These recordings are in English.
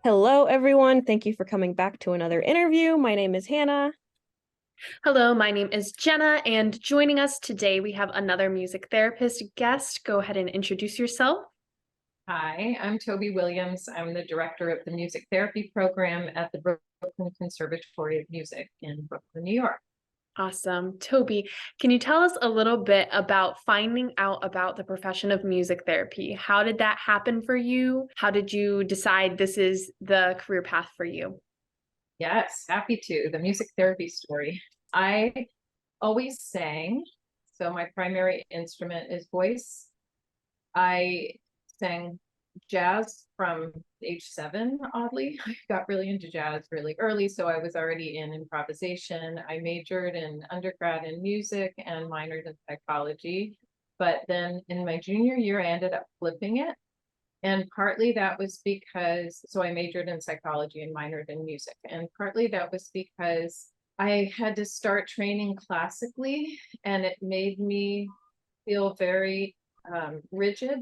Hello, everyone. Thank you for coming back to another interview. My name is Hannah. Hello, my name is Jenna, and joining us today, we have another music therapist guest. Go ahead and introduce yourself. Hi, I'm Toby Williams. I'm the director of the music therapy program at the Brooklyn Conservatory of Music in Brooklyn, New York. Awesome. Toby, can you tell us a little bit about finding out about the profession of music therapy? How did that happen for you? How did you decide this is the career path for you? Yes, happy to. The music therapy story. I always sang, so my primary instrument is voice. I sang jazz from age 7, oddly. I got really into jazz really early, so I was already in improvisation. I majored in undergrad in music and minored in psychology. But then in my junior year, I ended up flipping it. And partly that was because, so I majored in psychology and minored in music. And partly that was because I had to start training classically, and it made me feel very rigid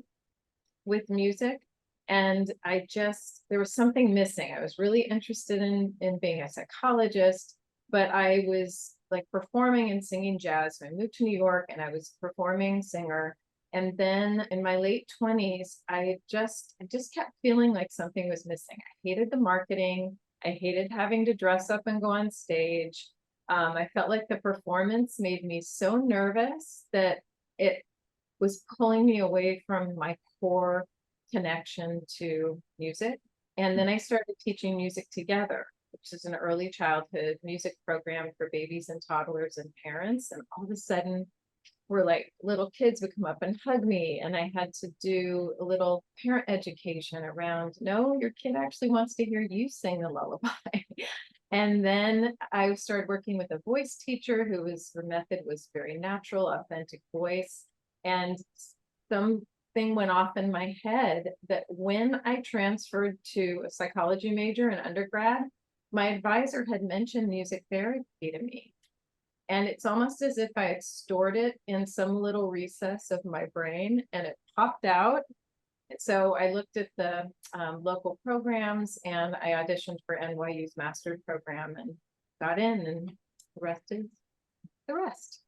with music. And there was something missing. I was really interested in being a psychologist, but I was like performing and singing jazz. So I moved to New York and I was performing singer. And then in my late 20s, I just kept feeling like something was missing. I hated the marketing. I hated having to dress up and go on stage. I felt like the performance made me so nervous that it was pulling me away from my core connection to music. And then I started teaching Music Together, which is an early childhood music program for babies and toddlers and parents. And all of a sudden, we're like little kids would come up and hug me, and I had to do a little parent education around, no, your kid actually wants to hear you sing the lullaby. And then I started working with a voice teacher her method was very natural, authentic voice. And something went off in my head that when I transferred to a psychology major in undergrad, my advisor had mentioned music therapy to me. And it's almost as if I had stored it in some little recess of my brain and it popped out. So I looked at the local programs and I auditioned for NYU's master's program and got in, and the rest is the rest.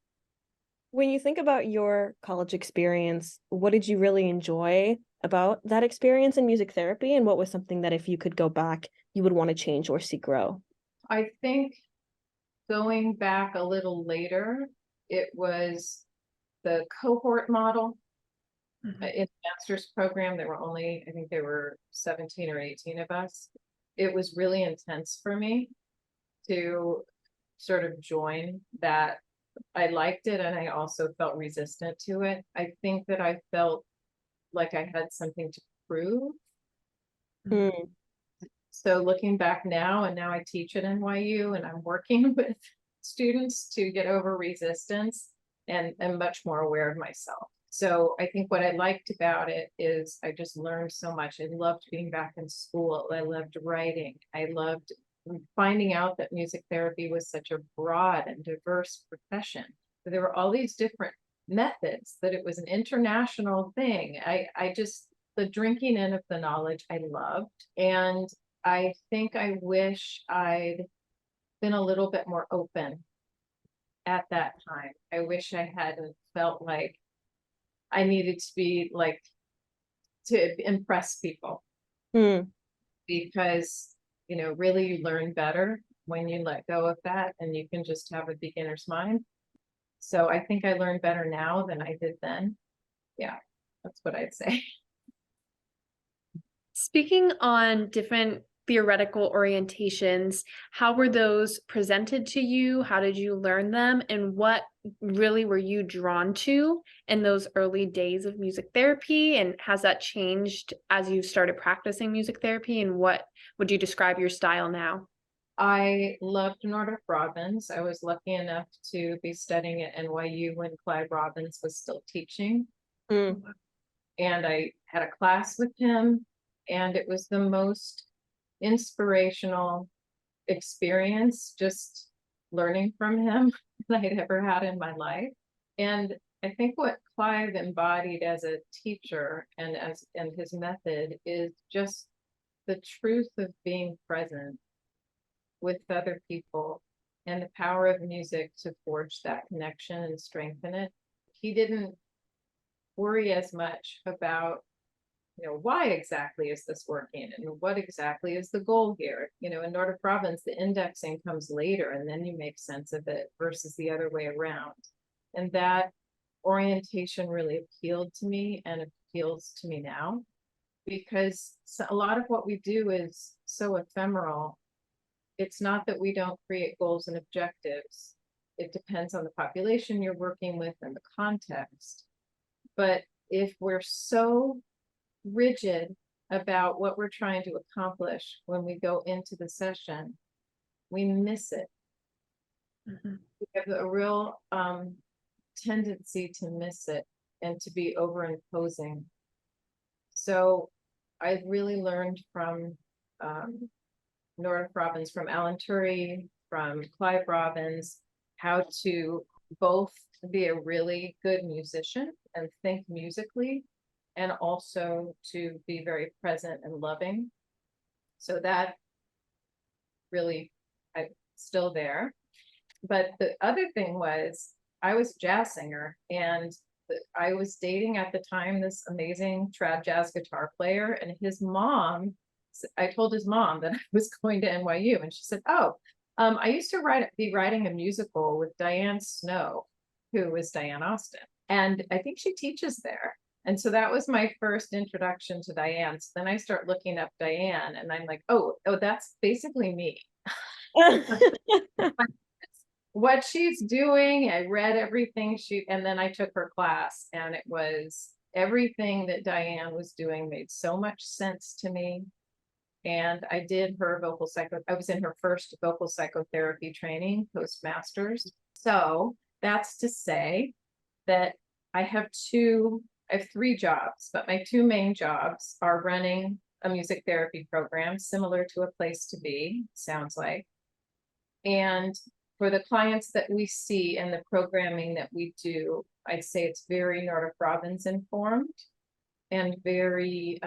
When you think about your college experience, what did you really enjoy about that experience in music therapy? And what was something that if you could go back, you would want to change or see grow? I think going back a little later, it was the cohort model. In the master's program, I think there were 17 or 18 of us. It was really intense for me to sort of join that. I liked it, and I also felt resistant to it. I think that I felt like I had something to prove. Mm. So looking back now, and now I teach at NYU, and I'm working with students to get over resistance, and I'm much more aware of myself. So I think what I liked about it is I just learned so much. I loved being back in school. I loved writing. I loved finding out that music therapy was such a broad and diverse profession. There were all these different methods, that it was an international thing. The drinking in of the knowledge I loved. And I think I wish I'd been a little bit more open at that time. I wish I hadn't felt like I needed to be like to impress people. Because really you learn better when you let go of that and you can just have a beginner's mind. So I think I learned better now than I did then. Yeah, that's what I'd say. Speaking on different theoretical orientations, how were those presented to you? How did you learn them? And what really were you drawn to in those early days of music therapy? And has that changed as you started practicing music therapy? And what would you describe your style now? I loved Northrop Robbins. I was lucky enough to be studying at NYU when Clyde Robbins was still teaching. And I had a class with him, and it was the most inspirational experience, just learning from him that I'd ever had in my life. And I think what Clive embodied as a teacher and his method is just the truth of being present with other people and the power of music to forge that connection and strengthen it. He didn't worry as much about, why exactly is this working and what exactly is the goal here? In Nordic Province, the indexing comes later and then you make sense of it versus the other way around. And that orientation really appealed to me and appeals to me now, because a lot of what we do is so ephemeral. It's not that we don't create goals and objectives. It depends on the population you're working with and the context. But if we're so rigid about what we're trying to accomplish when we go into the session, we miss it. Mm-hmm. We have a real tendency to miss it and to be overimposing. So I really learned from Nordic Robbins, from Alan Turing, from Clive Robbins, how to both be a really good musician and think musically, and also to be very present and loving. So that really, I'm still there. But the other thing was, I was a jazz singer, and I was dating at the time this amazing trad jazz guitar player, and his mom, I told his mom that I was going to NYU, and she said, oh, I used to be writing a musical with Diane Snow, who was Diane Austin, and I think she teaches there. And so that was my first introduction to Diane. So then I start looking up Diane, and I'm like, oh, that's basically me. What she's doing, I read everything and then I took her class, and it was everything that Diane was doing made so much sense to me. And I did her I was in her first vocal psychotherapy training, postmasters. So that's to say that I have 3 jobs, but my 2 main jobs are running a music therapy program similar to A Place to Be, sounds like. And for the clients that we see and the programming that we do, I'd say it's very Nordic Robbins informed and very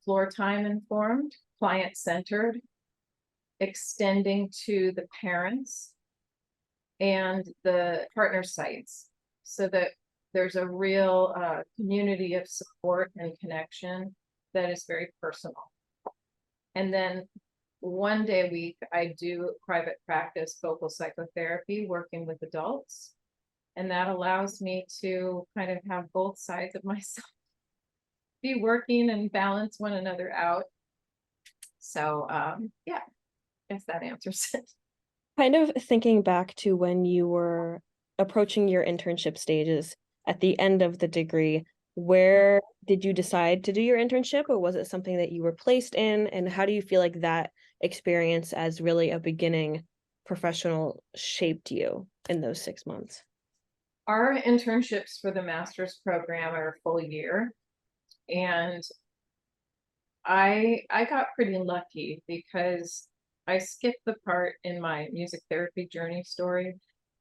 floor time informed, client centered, extending to the parents and the partner sites, so that there's a real community of support and connection that is very personal. And then 1 day a week, I do private practice vocal psychotherapy, working with adults. And that allows me to kind of have both sides of myself be working and balance one another out. So yeah, I guess that answers it. Kind of thinking back to when you were approaching your internship stages at the end of the degree, where did you decide to do your internship, or was it something that you were placed in? And how do you feel like that experience as really a beginning professional shaped you in those 6 months? Our internships for the master's program are a full year. And I got pretty lucky because I skipped the part in my music therapy journey story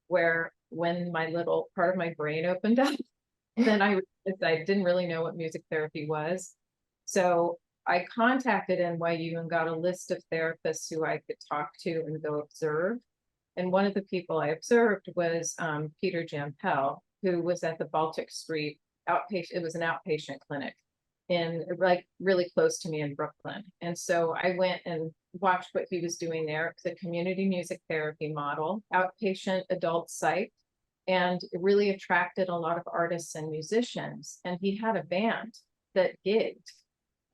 where when my little part of my brain opened up, then I didn't really know what music therapy was. So I contacted NYU and got a list of therapists who I could talk to and go observe. And one of the people I observed was Peter Jampel, who was at the Baltic Street outpatient. It was an outpatient clinic in really close to me in Brooklyn. And so I went and watched what he was doing there. It's a community music therapy model, outpatient adult site, and it really attracted a lot of artists and musicians. And he had a band that gigged.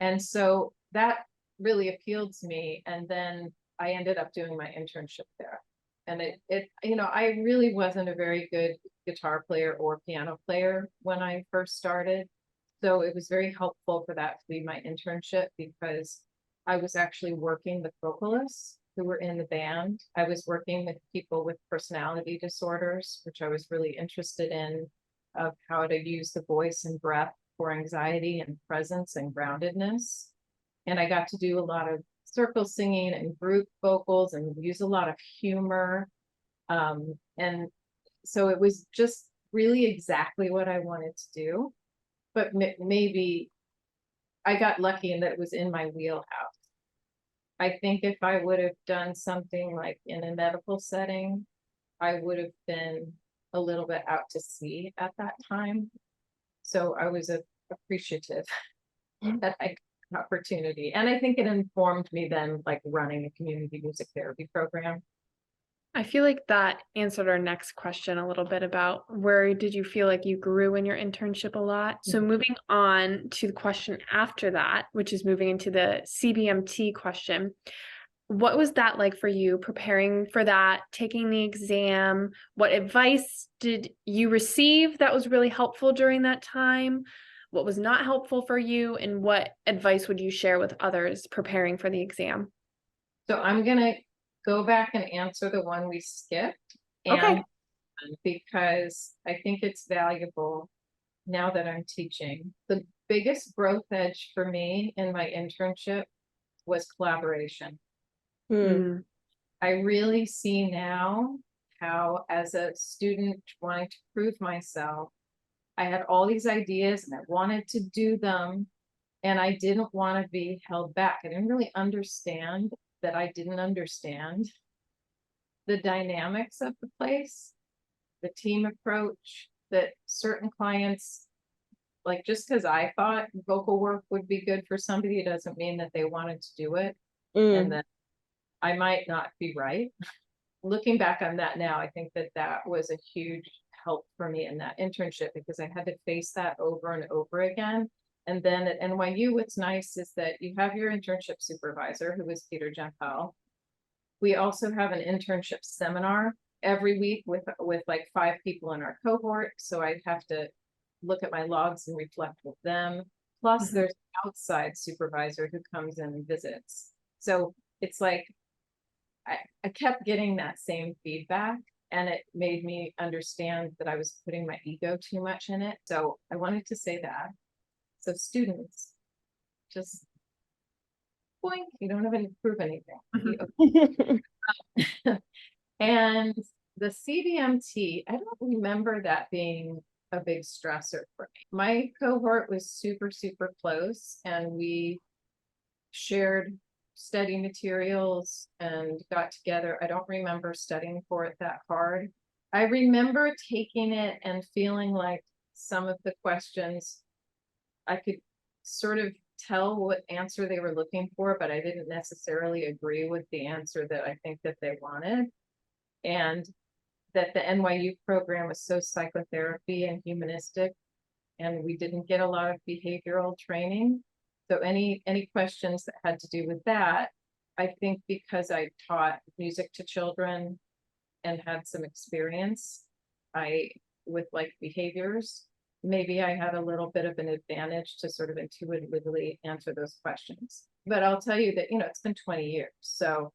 And so that really appealed to me. And then I ended up doing my internship there. And I really wasn't a very good guitar player or piano player when I first started. So it was very helpful for that to be my internship, because I was actually working with vocalists who were in the band. I was working with people with personality disorders, which I was really interested in, of how to use the voice and breath for anxiety and presence and groundedness. And I got to do a lot of circle singing and group vocals and use a lot of humor. And so it was just really exactly what I wanted to do, but maybe I got lucky in that it was in my wheelhouse. I think if I would have done something like in a medical setting, I would have been a little bit out to sea at that time. So I was appreciative that I got an opportunity. And I think it informed me then, like running a community music therapy program. I feel like that answered our next question a little bit about where did you feel like you grew in your internship a lot? So moving on to the question after that, which is moving into the CBMT question. What was that like for you preparing for that, taking the exam? What advice did you receive that was really helpful during that time? What was not helpful for you? And what advice would you share with others preparing for the exam? So I'm going to go back and answer the one we skipped. Okay. And because I think it's valuable now that I'm teaching. The biggest growth edge for me in my internship was collaboration. I really see now how, as a student wanting to prove myself, I had all these ideas and I wanted to do them, and I didn't want to be held back. I didn't really understand that I didn't understand the dynamics of the place, the team approach, that certain clients, like just because I thought vocal work would be good for somebody, it doesn't mean that they wanted to do it. And that I might not be right. Looking back on that now, I think that that was a huge help for me in that internship, because I had to face that over and over again. And then at NYU, what's nice is that you have your internship supervisor, who is Peter Gempel. We also have an internship seminar every week with like 5 people in our cohort. So I have to look at my logs and reflect with them. Plus there's an outside supervisor who comes in and visits. So it's like, I kept getting that same feedback, and it made me understand that I was putting my ego too much in it. So I wanted to say that. So students, just boink, you don't have to prove anything. And the CBMT, I don't remember that being a big stressor for me. My cohort was super, super close, and we shared study materials and got together. I don't remember studying for it that hard. I remember taking it and feeling like some of the questions I could sort of tell what answer they were looking for, but I didn't necessarily agree with the answer that I think that they wanted. And that the NYU program was so psychotherapy and humanistic, and we didn't get a lot of behavioral training. So any questions that had to do with that, I think because I taught music to children and had some experience, with like behaviors, maybe I had a little bit of an advantage to sort of intuitively answer those questions. But I'll tell you that, it's been 20 years. So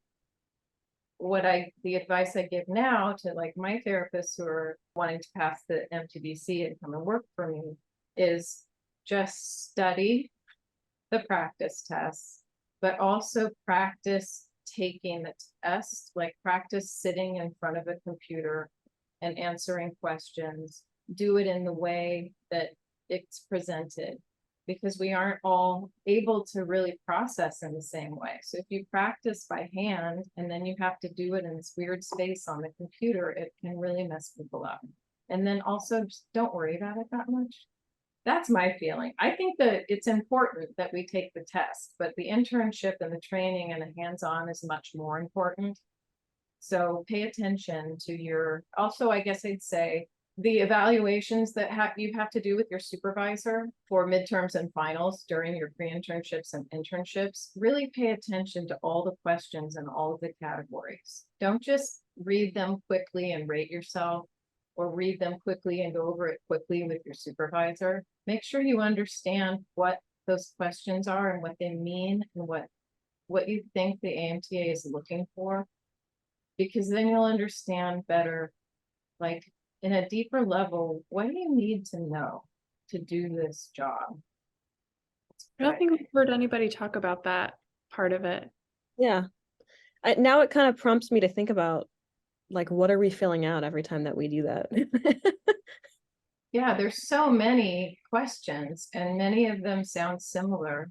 the advice I give now to like my therapists who are wanting to pass the MTBC and come and work for me is just study the practice tests, but also practice taking the test, like practice sitting in front of a computer and answering questions. Do it in the way that it's presented, because we aren't all able to really process in the same way. So if you practice by hand and then you have to do it in this weird space on the computer, it can really mess people up. And then also just don't worry about it that much. That's my feeling. I think that it's important that we take the test, but the internship and the training and the hands-on is much more important. So pay attention to also, I guess I'd say, the evaluations that you have to do with your supervisor for midterms and finals during your pre-internships and internships. Really pay attention to all the questions and all of the categories. Don't just read them quickly and rate yourself, or read them quickly and go over it quickly with your supervisor. Make sure you understand what those questions are and what they mean and what you think the AMTA is looking for, because then you'll understand better, like in a deeper level, what do you need to know to do this job? I don't think we've heard anybody talk about that part of it. Yeah. Now it kind of prompts me to think about, like, what are we filling out every time that we do that? Yeah, there's so many questions and many of them sound similar.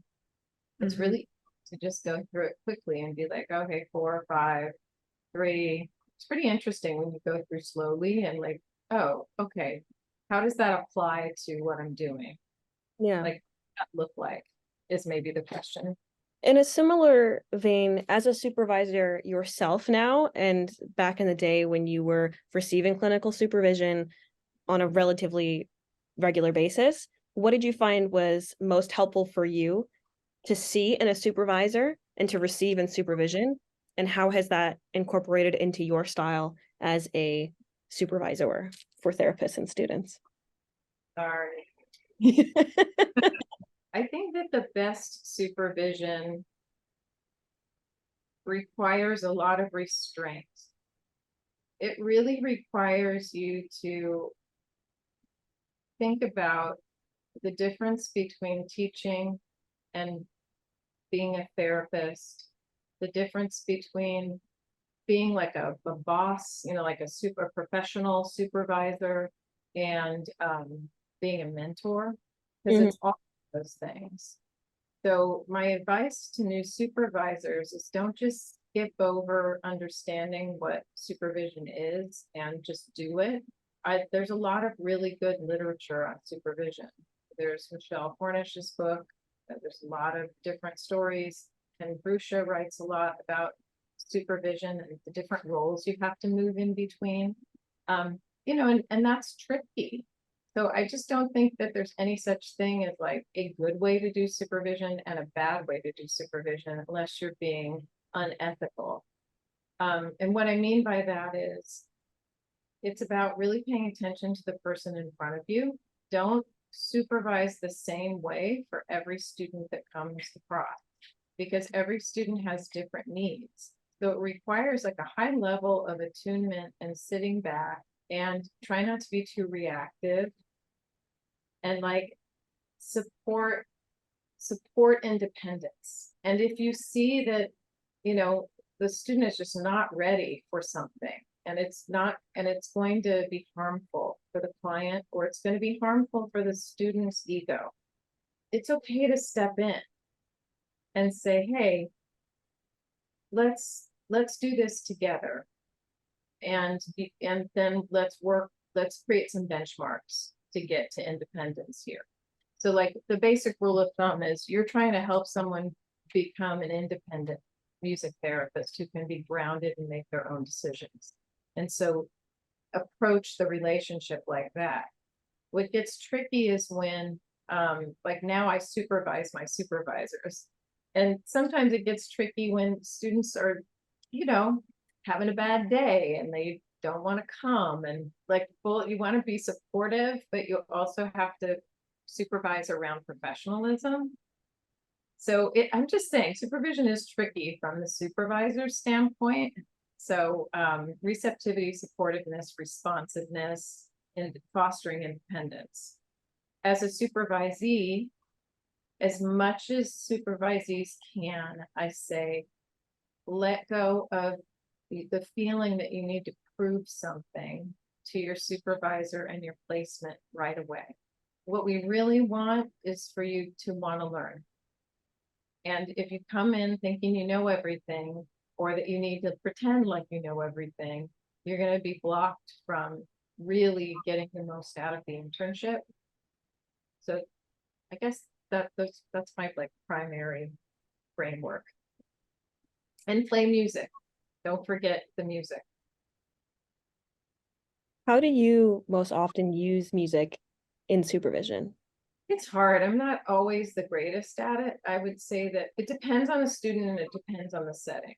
It's Mhm. really to just go through it quickly and be like, okay, 4, 5, 3. It's pretty interesting when you go through slowly and like, oh, okay, how does that apply to what I'm doing? Yeah. Like, what does that look like is maybe the question. In a similar vein, as a supervisor yourself now, and back in the day when you were receiving clinical supervision on a relatively regular basis, what did you find was most helpful for you to see in a supervisor and to receive in supervision? And how has that incorporated into your style as a supervisor for therapists and students? Sorry. I think that the best supervision requires a lot of restraint. It really requires you to think about the difference between teaching and being a therapist, the difference between being like a boss, like a super professional supervisor, and being a mentor, because Mhm. it's all those things. So my advice to new supervisors is don't just skip over understanding what supervision is and just do it. There's a lot of really good literature on supervision. There's Michelle Cornish's book. There's a lot of different stories. And Brusha writes a lot about supervision and the different roles you have to move in between. And that's tricky. So I just don't think that there's any such thing as like a good way to do supervision and a bad way to do supervision unless you're being unethical. And what I mean by that is it's about really paying attention to the person in front of you. Don't supervise the same way for every student that comes across, because every student has different needs. So it requires like a high level of attunement and sitting back and try not to be too reactive, and like support independence. And if you see that, the student is just not ready for something, and it's going to be harmful for the client, or it's going to be harmful for the student's ego, it's okay to step in and say, hey, let's do this together, and then let's create some benchmarks to get to independence here. So like the basic rule of thumb is you're trying to help someone become an independent music therapist who can be grounded and make their own decisions. And so approach the relationship like that. What gets tricky is when, like now I supervise my supervisors. And sometimes it gets tricky when students are, having a bad day and they don't want to come. And like, well, you want to be supportive, but you also have to supervise around professionalism. So I'm just saying supervision is tricky from the supervisor standpoint. So receptivity, supportiveness, responsiveness, and fostering independence. As a supervisee, as much as supervisees can, I say, let go of the feeling that you need to prove something to your supervisor and your placement right away. What we really want is for you to want to learn. And if you come in thinking you know everything, or that you need to pretend like you know everything, you're going to be blocked from really getting the most out of the internship. So I guess that's my like primary framework. And play music. Don't forget the music. How do you most often use music in supervision? It's hard. I'm not always the greatest at it. I would say that it depends on the student and it depends on the setting.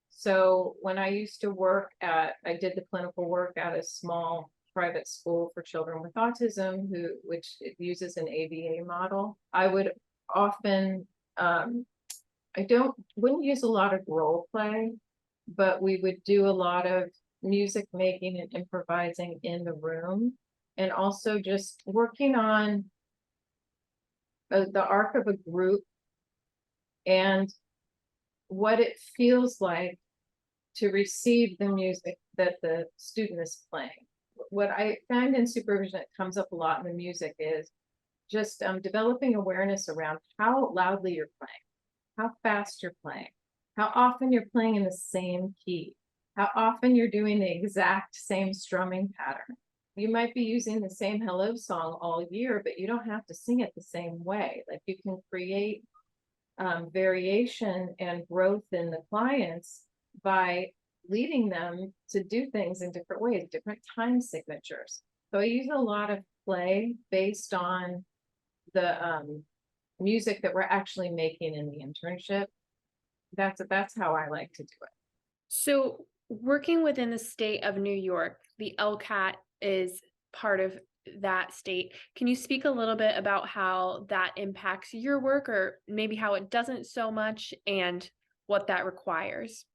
So when I used to I did the clinical work at a small private school for children with autism, which uses an ABA model. I would often, wouldn't use a lot of role play, but we would do a lot of music making and improvising in the room, and also just working on the arc of a group and what it feels like to receive the music that the student is playing. what I found in supervision that comes up a lot in the music is just developing awareness around how loudly you're playing, how fast you're playing, how often you're playing in the same key, how often you're doing the exact same strumming pattern. You might be using the same hello song all year, but you don't have to sing it the same way. Like you can create variation and growth in the clients by leading them to do things in different ways, different time signatures. So I use a lot of play based on the music that we're actually making in the internship. That's how I like to do it. So working within the state of New York, the LCAT is part of that state. Can you speak a little bit about how that impacts your work, or maybe how it doesn't so much, and what that requires?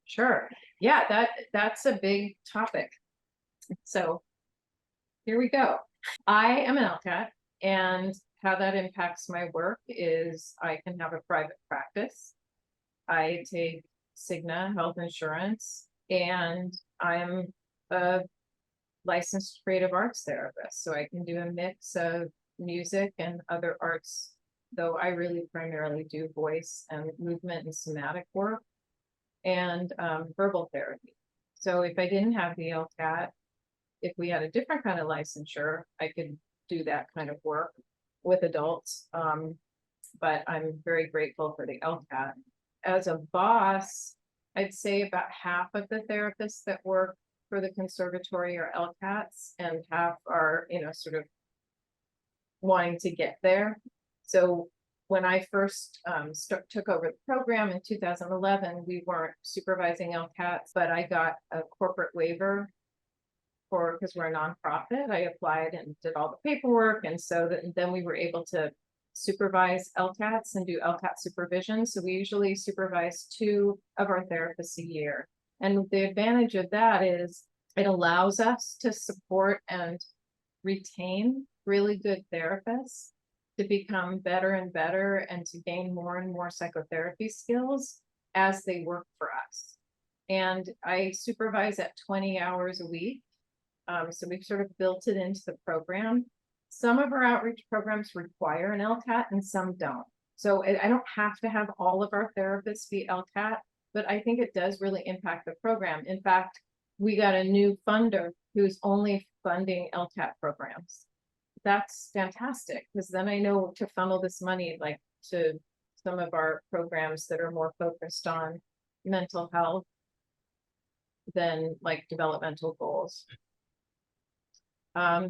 Sure. Yeah, that's a big topic. So here we go. I am an LCAT, and how that impacts my work is I can have a private practice. I take Cigna health insurance, and I'm a licensed creative arts therapist. So I can do a mix of music and other arts, though I really primarily do voice and movement and somatic work, and verbal therapy. So if I didn't have the LCAT, if we had a different kind of licensure, I could do that kind of work with adults. But I'm very grateful for the LCAT. As a boss, I'd say about half of the therapists that work for the conservatory are LCATs, and half are, sort of wanting to get there. So when I first took over the program in 2011, we weren't supervising LCATs, but I got a corporate waiver because we're a nonprofit. I applied and did all the paperwork, and so then we were able to supervise LCATs and do LCAT supervision. So we usually supervise 2 of our therapists a year. And the advantage of that is it allows us to support and retain really good therapists to become better and better and to gain more and more psychotherapy skills as they work for us. And I supervise at 20 hours a week. So we've sort of built it into the program. Some of our outreach programs require an LCAT and some don't. So I don't have to have all of our therapists be LCAT, but I think it does really impact the program. In fact, we got a new funder who's only funding LCAT programs. That's fantastic, because then I know to funnel this money like to some of our programs that are more focused on mental health than like developmental goals.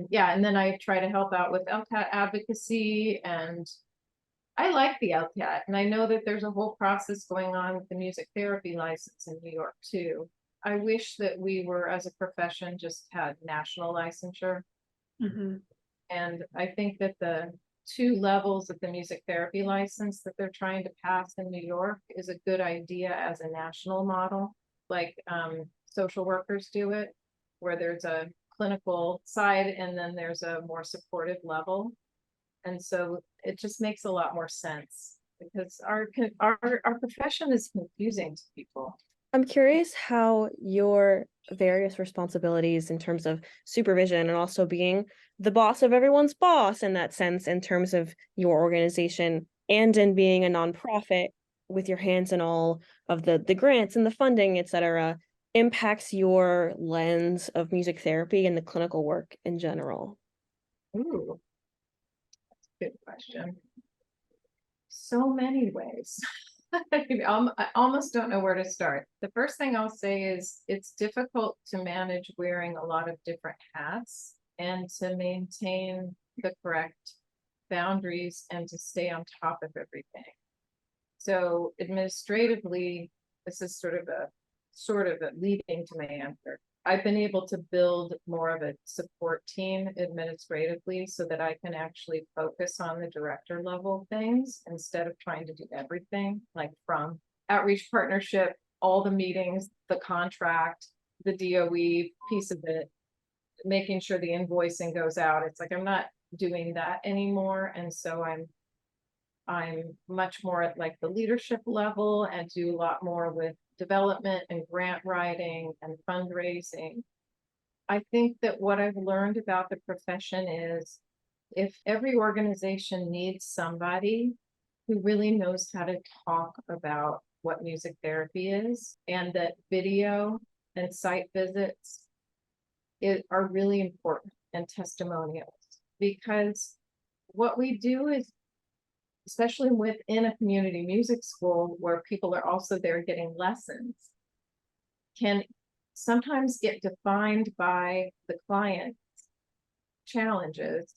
Yeah, and then I try to help out with LCAT advocacy, and I like the LCAT, and I know that there's a whole process going on with the music therapy license in New York too. I wish that we were, as a profession, just had national licensure. Mm-hmm. And I think that the 2 levels of the music therapy license that they're trying to pass in New York is a good idea as a national model, like social workers do it, where there's a clinical side and then there's a more supportive level. And so it just makes a lot more sense, because our profession is confusing to people. I'm curious how your various responsibilities in terms of supervision and also being the boss of everyone's boss in that sense, in terms of your organization and in being a nonprofit with your hands in all of the grants and the funding, etc., impacts your lens of music therapy and the clinical work in general. Ooh, that's a good question. So many ways. I almost don't know where to start. The first thing I'll say is it's difficult to manage wearing a lot of different hats and to maintain the correct boundaries and to stay on top of everything. So administratively, this is sort of a leading to my answer. I've been able to build more of a support team administratively so that I can actually focus on the director level things instead of trying to do everything, like from outreach partnership, all the meetings, the contract, the DOE piece of it, making sure the invoicing goes out. It's like, I'm not doing that anymore. And so I'm much more at like the leadership level and do a lot more with development and grant writing and fundraising. I think that what I've learned about the profession is if every organization needs somebody who really knows how to talk about what music therapy is, and that video and site visits are really important, and testimonials, because what we do is, especially within a community music school where people are also there getting lessons, can sometimes get defined by the client's challenges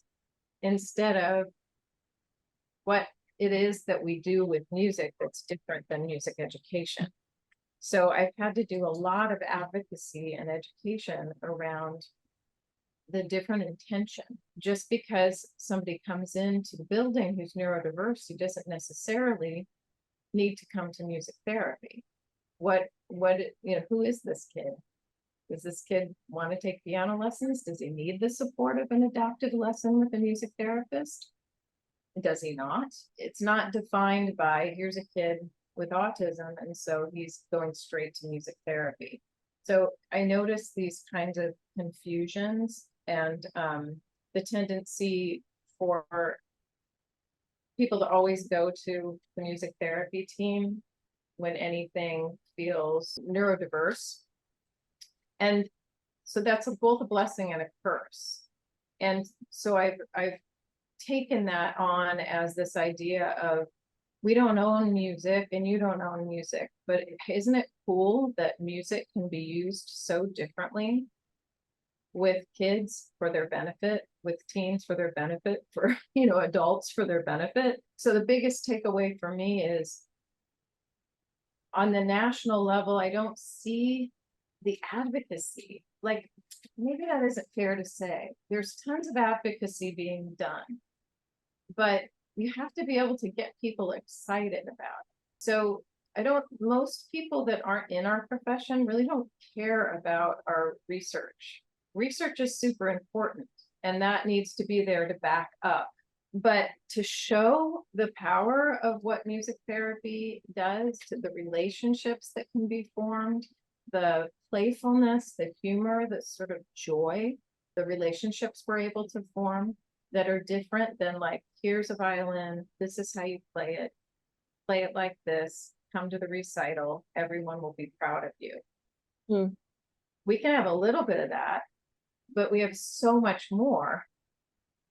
instead of what it is that we do with music that's different than music education. So I've had to do a lot of advocacy and education around the different intention. Just because somebody comes into the building who's neurodiverse, he doesn't necessarily need to come to music therapy. Who is this kid? Does this kid want to take piano lessons? Does he need the support of an adaptive lesson with a music therapist? Does he not? It's not defined by, here's a kid with autism, and so he's going straight to music therapy. So I noticed these kinds of confusions, and the tendency for people to always go to the music therapy team when anything feels neurodiverse. And so that's both a blessing and a curse. And so I've taken that on as this idea of, we don't own music and you don't own music, but isn't it cool that music can be used so differently with kids for their benefit, with teens for their benefit, for adults for their benefit? So the biggest takeaway for me is, on the national level, I don't see the advocacy. Like, maybe that isn't fair to say. There's tons of advocacy being done, but you have to be able to get people excited about it. So most people that aren't in our profession really don't care about our research. Research is super important, and that needs to be there to back up. But to show the power of what music therapy does, to the relationships that can be formed, the playfulness, the humor, the sort of joy, the relationships we're able to form that are different than, like, here's a violin, this is how you play it like this, come to the recital, everyone will be proud of you. We can have a little bit of that, but we have so much more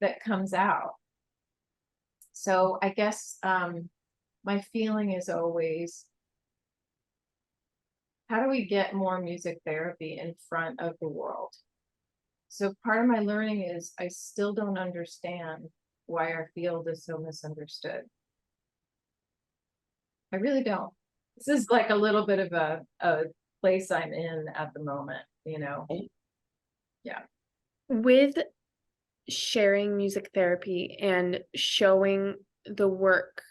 that comes out. So I guess my feeling is always, how do we get more music therapy in front of the world? So part of my learning is, I still don't understand why our field is so misunderstood. I really don't. This is like a little bit of a place I'm in at the moment, Yeah. With sharing music therapy and showing the work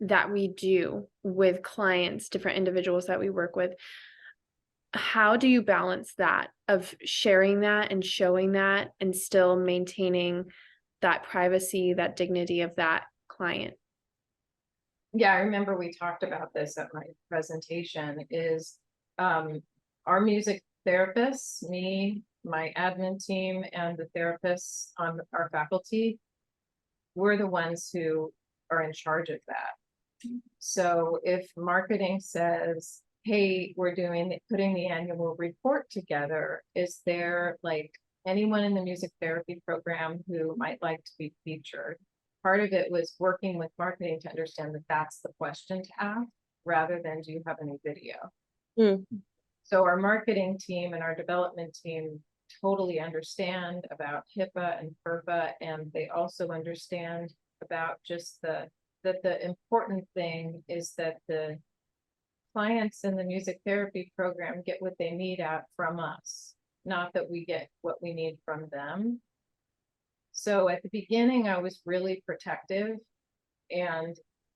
that we do with clients, different individuals that we work with, how do you balance that, of sharing that and showing that and still maintaining that privacy, that dignity of that client? Yeah, I remember we talked about this at my presentation, is our music therapists, me, my admin team, and the therapists on our faculty, we're the ones who are in charge of that. So if marketing says, hey, we're putting the annual report together, is there like anyone in the music therapy program who might like to be featured? Part of it was working with marketing to understand that that's the question to ask, rather than, do you have any video? So our marketing team and our development team totally understand about HIPAA and FERPA, and they also understand about just that the important thing is that the clients in the music therapy program get what they need out from us, not that we get what we need from them. So at the beginning, I was really protective and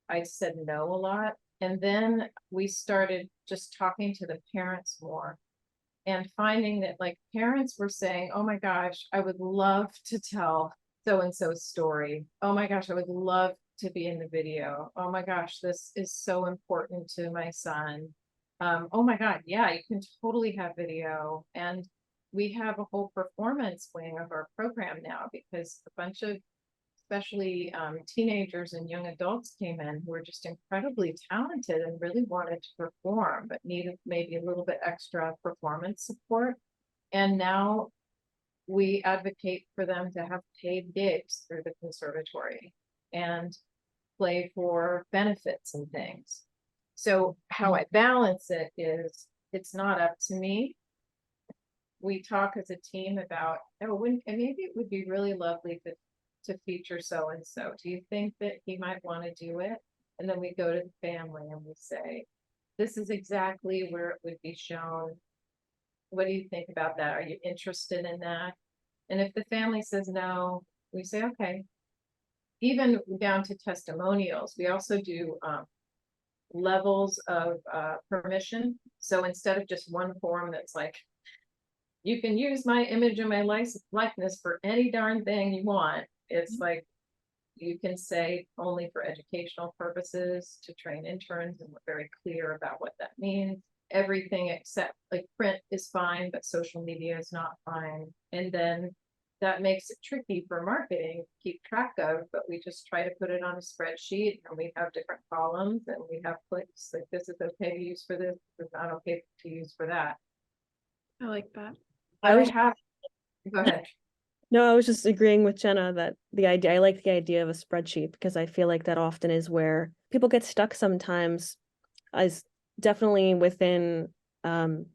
I said no a lot. And then we started just talking to the parents more and finding that, like, parents were saying, oh my gosh, I would love to tell so-and-so's story. Oh my gosh, I would love to be in the video. Oh my gosh, this is so important to my son. Oh my God, yeah, you can totally have video. And we have a whole performance wing of our program now because a bunch of especially teenagers and young adults came in who were just incredibly talented and really wanted to perform, but needed maybe a little bit extra performance support. And now we advocate for them to have paid gigs through the conservatory and play for benefits and things. So how I balance it is, it's not up to me. We talk as a team about, oh, maybe it would be really lovely to feature so-and-so. Do you think that he might want to do it? And then we go to the family and we say, this is exactly where it would be shown. What do you think about that? Are you interested in that? And if the family says no, we say, okay. Even down to testimonials, we also do levels of permission. So instead of just one form that's like, you can use my image and my likeness for any darn thing you want. It's like, you can say only for educational purposes to train interns, and we're very clear about what that means. Everything except like print is fine, but social media is not fine. And then that makes it tricky for marketing to keep track of, but we just try to put it on a spreadsheet and we have different columns and we have clicks like this is okay to use for this, this is not okay to use for that. I like that. Go ahead. No, I was just agreeing with Jenna that I like the idea of a spreadsheet because I feel like that often is where people get stuck sometimes, as definitely within, depending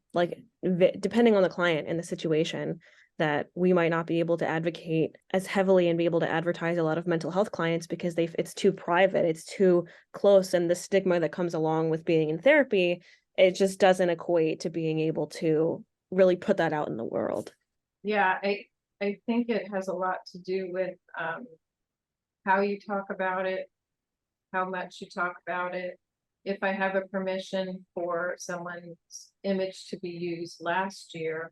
on the client and the situation, that we might not be able to advocate as heavily and be able to advertise a lot of mental health clients because it's too private, it's too close, and the stigma that comes along with being in therapy, it just doesn't equate to being able to really put that out in the world. Yeah, I think it has a lot to do with how you talk about it, how much you talk about it. If I have a permission for someone's image to be used last year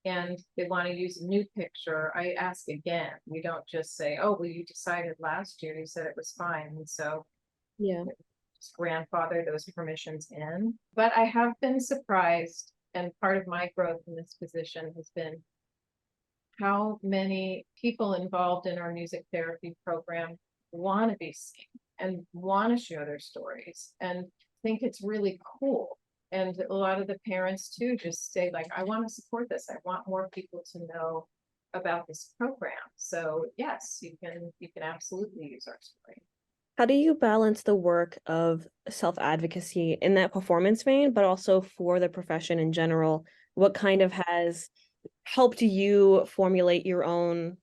and they want to use a new picture, I ask again. We don't just say, oh, well, you decided last year, you said it was fine. And so yeah, just grandfather those permissions in. But I have been surprised, and part of my growth in this position has been how many people involved in our music therapy program want to be seen and want to share their stories and think it's really cool. And a lot of the parents too just say like, I want to support this. I want more people to know about this program. So yes, you can absolutely use our story. How do you balance the work of self-advocacy in that performance vein, but also for the profession in general? What kind of has helped you formulate your own,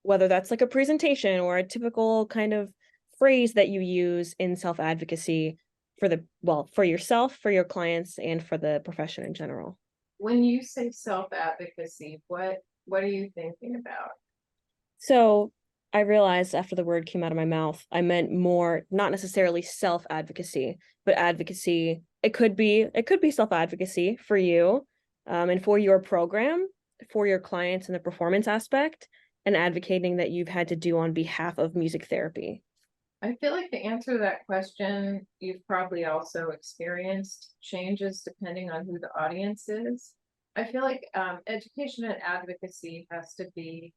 whether that's like a presentation or a typical kind of phrase that you use in self-advocacy for yourself, for your clients, and for the profession in general? When you say self-advocacy, what are you thinking about? So I realized after the word came out of my mouth, I meant more, not necessarily self-advocacy, but advocacy. It could be self-advocacy for you, and for your program, for your clients in the performance aspect, and advocating that you've had to do on behalf of music therapy. I feel like to answer that question, you've probably also experienced changes depending on who the audience is. I feel like education and advocacy has to be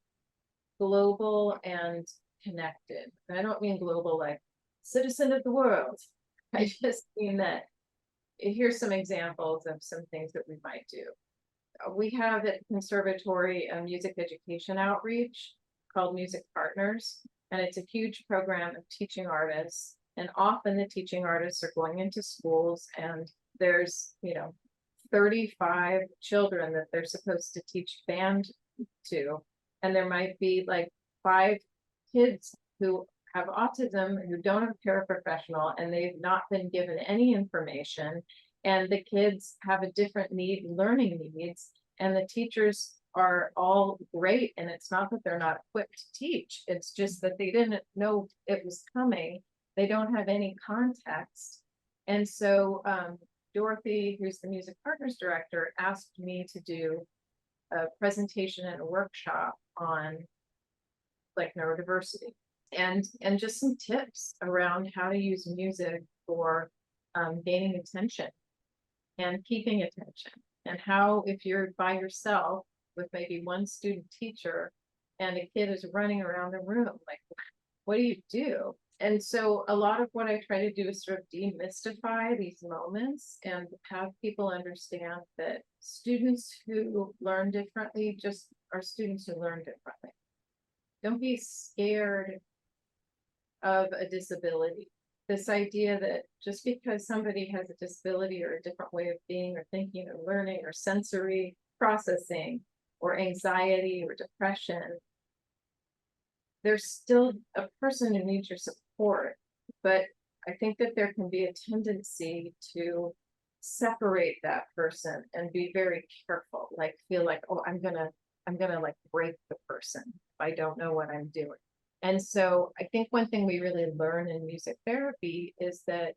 global and connected. And I don't mean global like citizen of the world. I just mean that here's some examples of some things that we might do. We have at Conservatory a music education outreach called Music Partners. And it's a huge program of teaching artists. And often the teaching artists are going into schools and there's, 35 children that they're supposed to teach band to. And there might be like 5 kids who have autism who don't have a paraprofessional and they've not been given any information. And the kids have a different learning needs. And the teachers are all great, and it's not that they're not equipped to teach, it's just that they didn't know it was coming. They don't have any context. And so Dorothy, who's the Music Partners Director, asked me to do a presentation and a workshop on like neurodiversity and just some tips around how to use music for gaining attention and keeping attention, and how if you're by yourself, with maybe one student teacher, and a kid is running around the room. Like, what do you do? And so a lot of what I try to do is sort of demystify these moments and have people understand that students who learn differently just are students who learn differently. Don't be scared of a disability. This idea that just because somebody has a disability or a different way of being or thinking or learning or sensory processing or anxiety or depression, there's still a person who needs your support. But I think that there can be a tendency to separate that person and be very careful, like feel like, oh, I'm gonna like break the person if I don't know what I'm doing. And so I think one thing we really learn in music therapy is that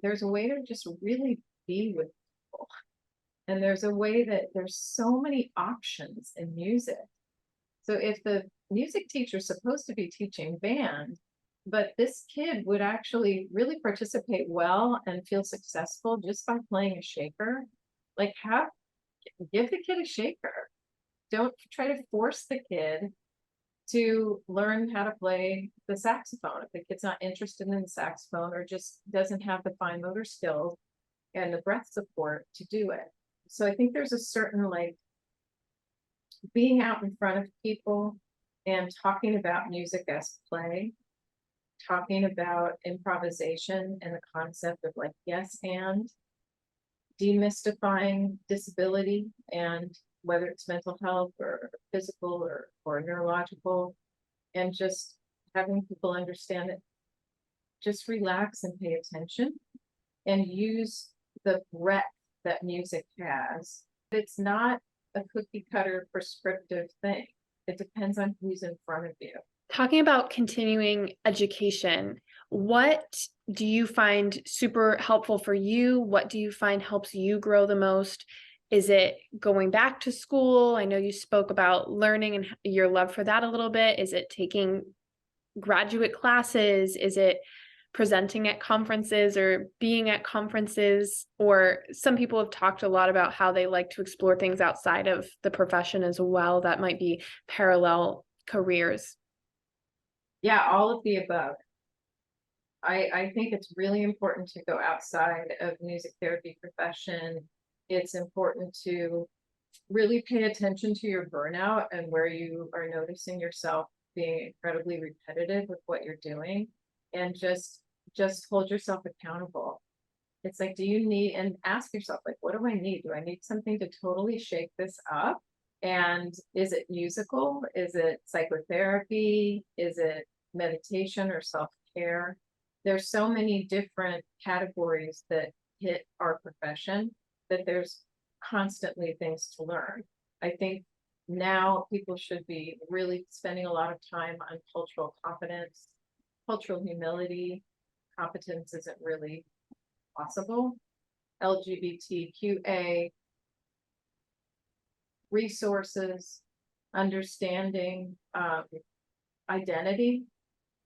there's a way to just really be with people. And there's a way that there's so many options in music. So if the music teacher is supposed to be teaching band, but this kid would actually really participate well and feel successful just by playing a shaker, like give the kid a shaker. Don't try to force the kid to learn how to play the saxophone. If the kid's not interested in the saxophone or just doesn't have the fine motor skills and the breath support to do it. So I think there's a certain like being out in front of people and talking about music as play, talking about improvisation and the concept of like yes and, demystifying disability and whether it's mental health or physical or neurological, and just having people understand it. Just relax and pay attention and use the breadth that music has. It's not a cookie cutter prescriptive thing. It depends on who's in front of you. Talking about continuing education, what do you find super helpful for you? What do you find helps you grow the most? Is it going back to school? I know you spoke about learning and your love for that a little bit. Is it taking graduate classes? Is it presenting at conferences or being at conferences? Or some people have talked a lot about how they like to explore things outside of the profession as well. That might be parallel careers. Yeah, all of the above. I think it's really important to go outside of music therapy profession. It's important to really pay attention to your burnout and where you are noticing yourself being incredibly repetitive with what you're doing, and just hold yourself accountable. It's like, do you need, and ask yourself, like, what do I need? Do I need something to totally shake this up? And is it musical? Is it psychotherapy? Is it meditation or self-care? There's so many different categories that hit our profession that there's constantly things to learn. I think now people should be really spending a lot of time on cultural competence, cultural humility. Competence isn't really possible. LGBTQA, resources, understanding identity,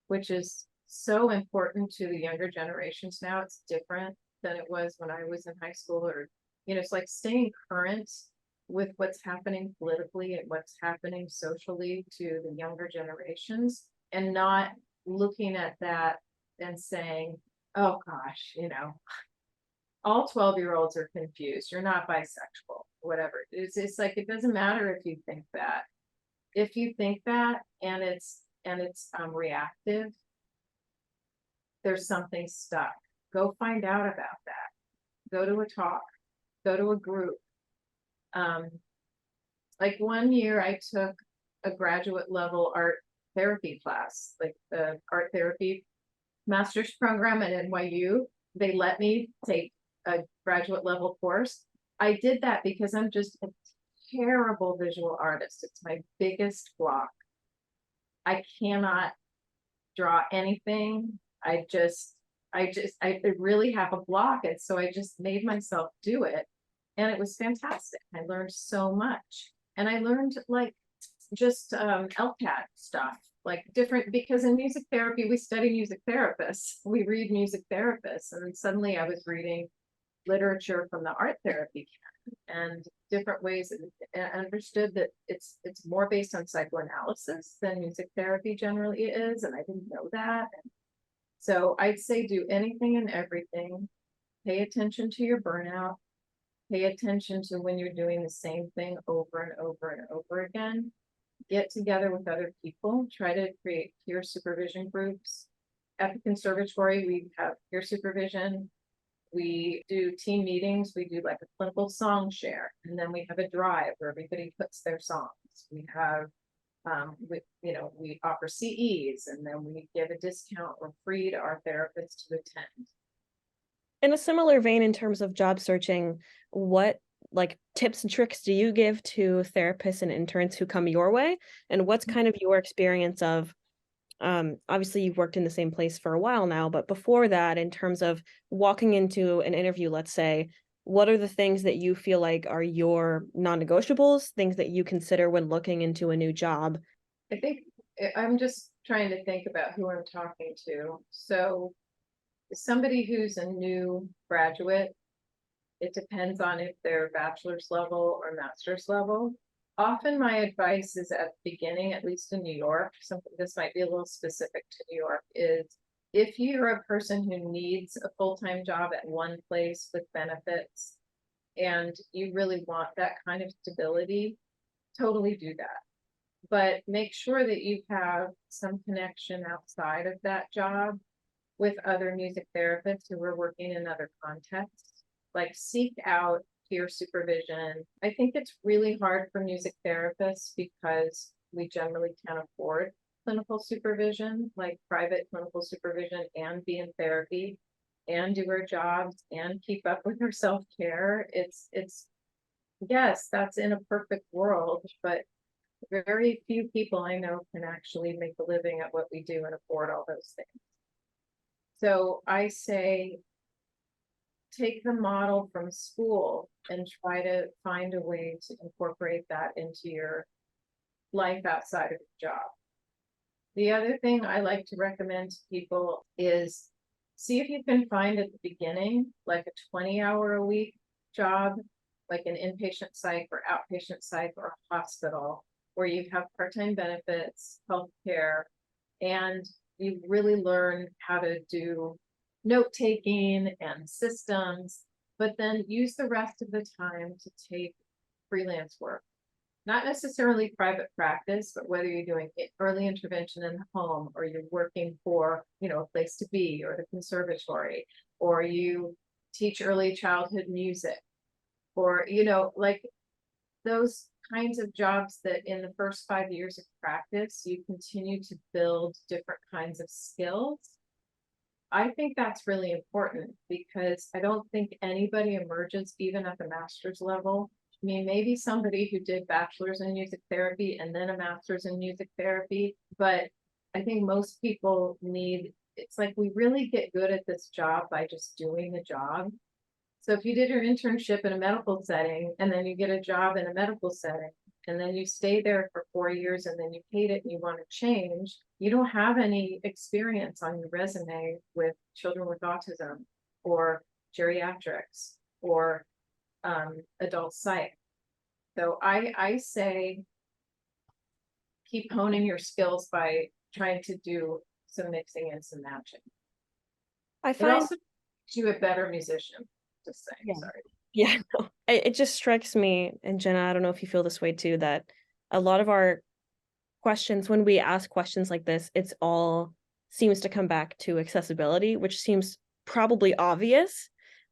which is so important to the younger generations now. It's different than it was when I was in high school, or, you know, it's like staying current with what's happening politically and what's happening socially to the younger generations, and not looking at that and saying, oh gosh, you know, all 12-year-olds are confused. You're not bisexual, whatever. It's like, it doesn't matter if you think that. If you think that and it's reactive, there's something stuck. Go find out about that. Go to a talk, go to a group. Like one year I took a graduate level art therapy class, like the art therapy master's program at NYU. They let me take a graduate level course. I did that because I'm just a terrible visual artist. It's my biggest block. I cannot draw anything. I really have a block. And so I just made myself do it. And it was fantastic. I learned so much. And I learned like just LCAT stuff, like different, because in music therapy, we study music therapists. We read music therapists. And then suddenly I was reading literature from the art therapy canon and different ways, and understood that it's more based on psychoanalysis than music therapy generally is, and I didn't know that. And so I'd say do anything and everything. Pay attention to your burnout. Pay attention to when you're doing the same thing over and over and over again. Get together with other people. Try to create peer supervision groups. At the conservatory, we have peer supervision. We do team meetings. We do like a clinical song share, and then we have a drive where everybody puts their songs. We have, we offer CEs, and then we give a discount or free to our therapists to attend. In a similar vein, in terms of job searching, what like tips and tricks do you give to therapists and interns who come your way? And what's kind of your experience of, obviously you've worked in the same place for a while now, but before that, in terms of walking into an interview, let's say, what are the things that you feel like are your non-negotiables, things that you consider when looking into a new job? I think I'm just trying to think about who I'm talking to. So somebody who's a new graduate, it depends on if they're bachelor's level or master's level. Often my advice is at the beginning, at least in New York, something this might be a little specific to New York, is if you're a person who needs a full-time job at one place with benefits and you really want that kind of stability, totally do that. But make sure that you have some connection outside of that job with other music therapists who are working in other contexts. Like seek out peer supervision. I think it's really hard for music therapists because we generally can't afford clinical supervision, like private clinical supervision, and be in therapy and do our jobs and keep up with our self-care. It's yes, that's in a perfect world, but very few people I know can actually make a living at what we do and afford all those things. So I say, take the model from school and try to find a way to incorporate that into your life outside of your job. The other thing I like to recommend to people is see if you can find at the beginning, like a 20-hour-a-week job, like an inpatient psych or outpatient psych or a hospital, where you have part-time benefits, healthcare, and you really learn how to do note-taking and systems, but then use the rest of the time to take freelance work. Not necessarily private practice, but whether you're doing early intervention in the home, or you're working for, a place to be, or the conservatory, or you teach early childhood music, or, like those kinds of jobs that in the first 5 years of practice, you continue to build different kinds of skills. I think that's really important because I don't think anybody emerges even at the master's level. I mean, maybe somebody who did bachelor's in music therapy and then a master's in music therapy, but I think most people it's like we really get good at this job by just doing the job. So if you did your internship in a medical setting and then you get a job in a medical setting and then you stay there for 4 years and then you hate it and you want to change, you don't have any experience on your resume with children with autism or geriatrics or adult psych. So I say keep honing your skills by trying to do some mixing and some matching. I It find also makes you a better musician. Just saying, Yeah. sorry. Yeah, no, it just strikes me, and Jenna, I don't know if you feel this way too, that a lot of our questions, when we ask questions like this, it's all seems to come back to accessibility, which seems probably obvious,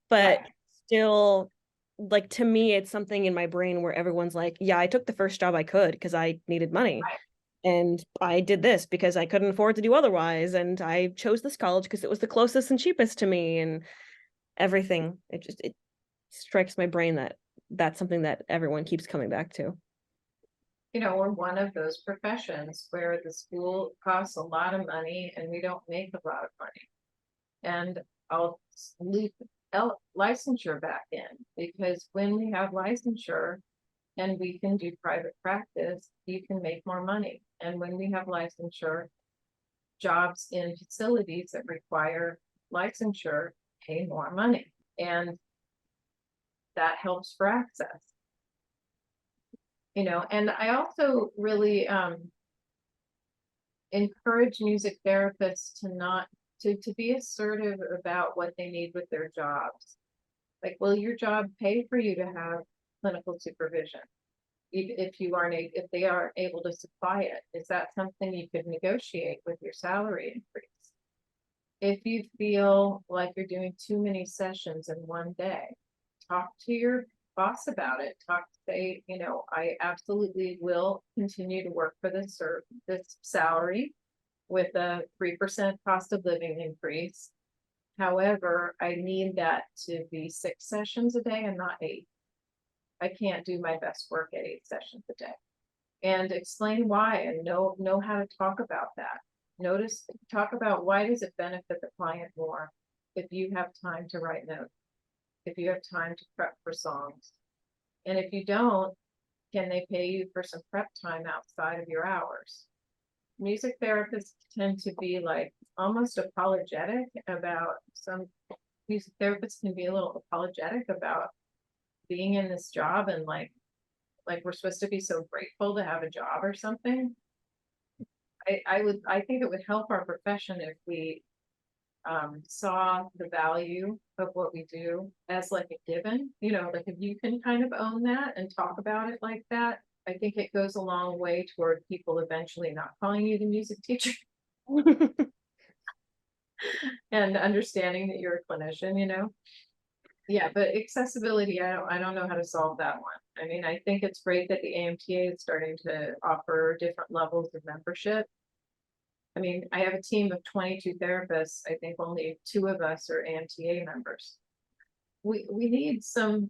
but still, like, to me, it's something in my brain where everyone's like, yeah, I took the first job I could because I needed money. And I did this because I couldn't afford to do otherwise. And I chose this college because it was the closest and cheapest to me and everything. It strikes my brain that that's something that everyone keeps coming back to. We're one of those professions where the school costs a lot of money and we don't make a lot of money. And I'll leave licensure back in, because when we have licensure and we can do private practice, you can make more money. And when we have licensure, jobs in facilities that require licensure pay more money. And that helps for access. You know, and I also really encourage music therapists to not to be assertive about what they need with their jobs. Like, will your job pay for you to have clinical supervision? If you aren't, if they aren't able to supply it, is that something you could negotiate with your salary increase? If you feel like you're doing too many sessions in one day, talk to your boss about it. Say, you know, I absolutely will continue to work for this or this salary with a 3% cost of living increase. However, I need that to be 6 sessions a day and not 8. I can't do my best work at 8 sessions a day. And explain why, and know how to talk about that. Talk about why does it benefit the client more if you have time to write notes, if you have time to prep for songs. And if you don't, can they pay you for some prep time outside of your hours? Music therapists tend to be like almost apologetic about music therapists can be a little apologetic about being in this job, and like we're supposed to be so grateful to have a job or something. I think it would help our profession if we saw the value of what we do as like a given, you know, like if you can kind of own that and talk about it like that, I think it goes a long way toward people eventually not calling you the music teacher and understanding that you're a clinician, you know. Yeah, but accessibility, I don't know how to solve that one. I mean, I think it's great that the AMTA is starting to offer different levels of membership. I mean, I have a team of 22 therapists. I think only 2 of us are AMTA members. We need some,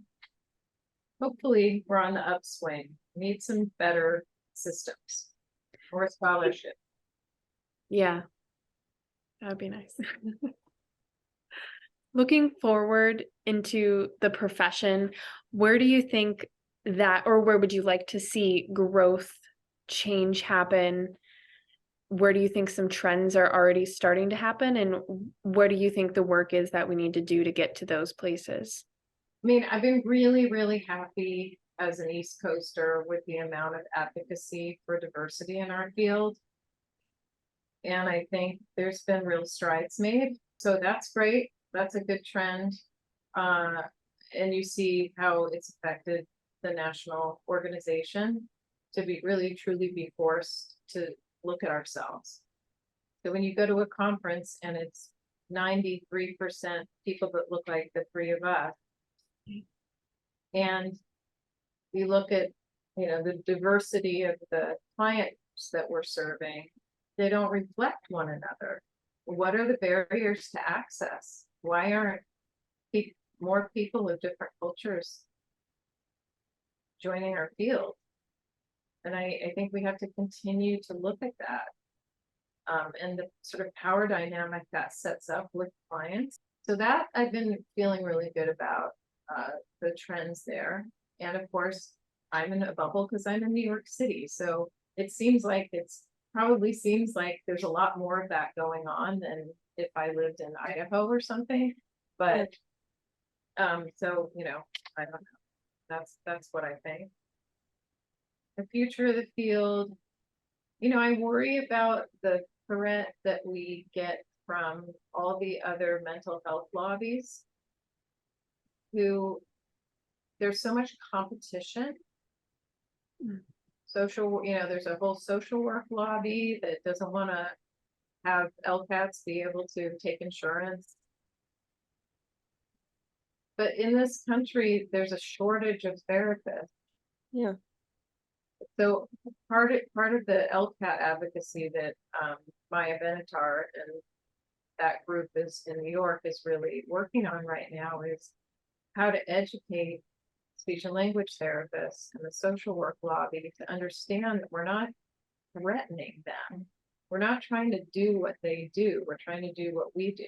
hopefully we're on the upswing. We need some better systems or scholarship. Yeah, that would be nice. Looking forward into the profession, where do you think that, or where would you like to see growth, change happen? Where do you think some trends are already starting to happen? And where do you think the work is that we need to do to get to those places? I mean, I've been really, really happy as an East Coaster with the amount of advocacy for diversity in our field. And I think there's been real strides made. So that's great. That's a good trend. And you see how it's affected the national organization to be really, truly be forced to look at ourselves. So when you go to a conference and it's 93% people that look like the 3 of us, and we look at, you know, the diversity of the clients that we're serving, they don't reflect one another. What are the barriers to access? Why aren't more people of different cultures joining our field? And I think we have to continue to look at that and the sort of power dynamic that sets up with clients. So that I've been feeling really good about the trends there. And of course, I'm in a bubble because I'm in New York City. So it seems like probably seems like there's a lot more of that going on than if I lived in Idaho or something. But so, you know, I don't know. That's what I think. The future of the field, you know, I worry about the threat that we get from all the other mental health lobbies who there's so much competition. Social, you know, there's a whole social work lobby that doesn't want to have LCATs be able to take insurance. But in this country, there's a shortage of therapists. Yeah. So part of the LCAT advocacy that Maya Benatar and that group is in New York is really working on right now is how to educate speech and language therapists and the social work lobby to understand that we're not threatening them. We're not trying to do what they do. We're trying to do what we do.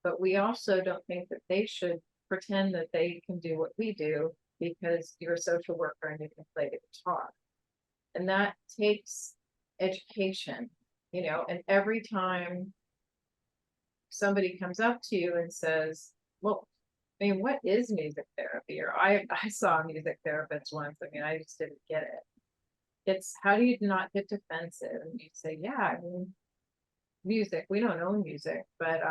But we also don't think that they should pretend that they can do what we do because you're a social worker and you can play the guitar. And that takes education, you know, and every time somebody comes up to you and says, well, I mean, what is music therapy? Or I saw a music therapist once. I mean, I just didn't get it. It's how do you not get defensive? And you say, yeah, I mean, music, we don't own music, but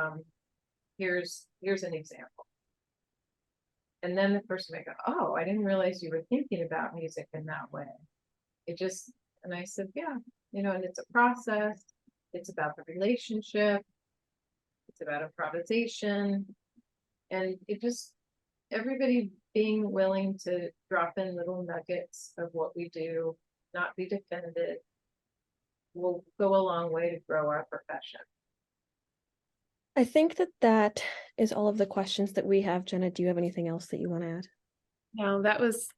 here's an example. And then the person may go, oh, I didn't realize you were thinking about music in that way. And I said, yeah, you know, and it's a process. It's about the relationship. It's about improvisation. And everybody being willing to drop in little nuggets of what we do, not be defended, will go a long way to grow our profession. I think that is all of the questions that we have. Jenna, do you have anything else that you want to add? No, that was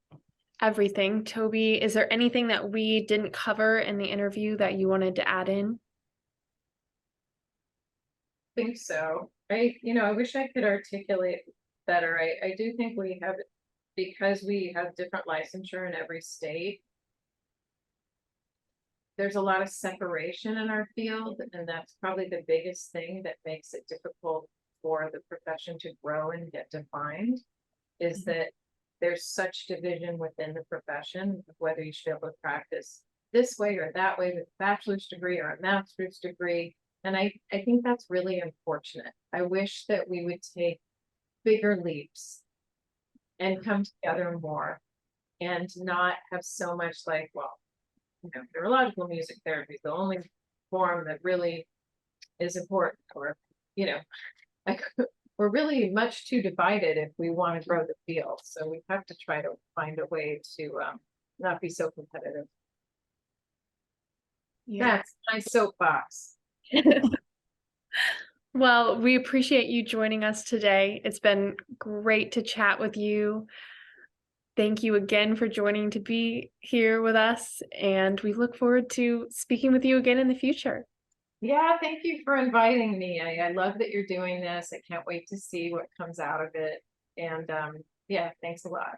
everything. Toby, is there anything that we didn't cover in the interview that you wanted to add in? I think so. I wish I could articulate better. I do think we have, because we have different licensure in every state, there's a lot of separation in our field, and that's probably the biggest thing that makes it difficult for the profession to grow and get defined, is that there's such division within the profession of whether you should be able to practice this way or that way with a bachelor's degree or a master's degree. And I think that's really unfortunate. I wish that we would take bigger leaps and come together more and not have so much like, well, you know, neurological music therapy is the only form that really is important, or, you know, like we're really much too divided if we want to grow the field. So we have to try to find a way to not be so competitive. Yeah. That's my soapbox. Well, we appreciate you joining us today. It's been great to chat with you. Thank you again for joining to be here with us, and we look forward to speaking with you again in the future. Yeah, thank you for inviting me. I love that you're doing this. I can't wait to see what comes out of it. And yeah, thanks a lot.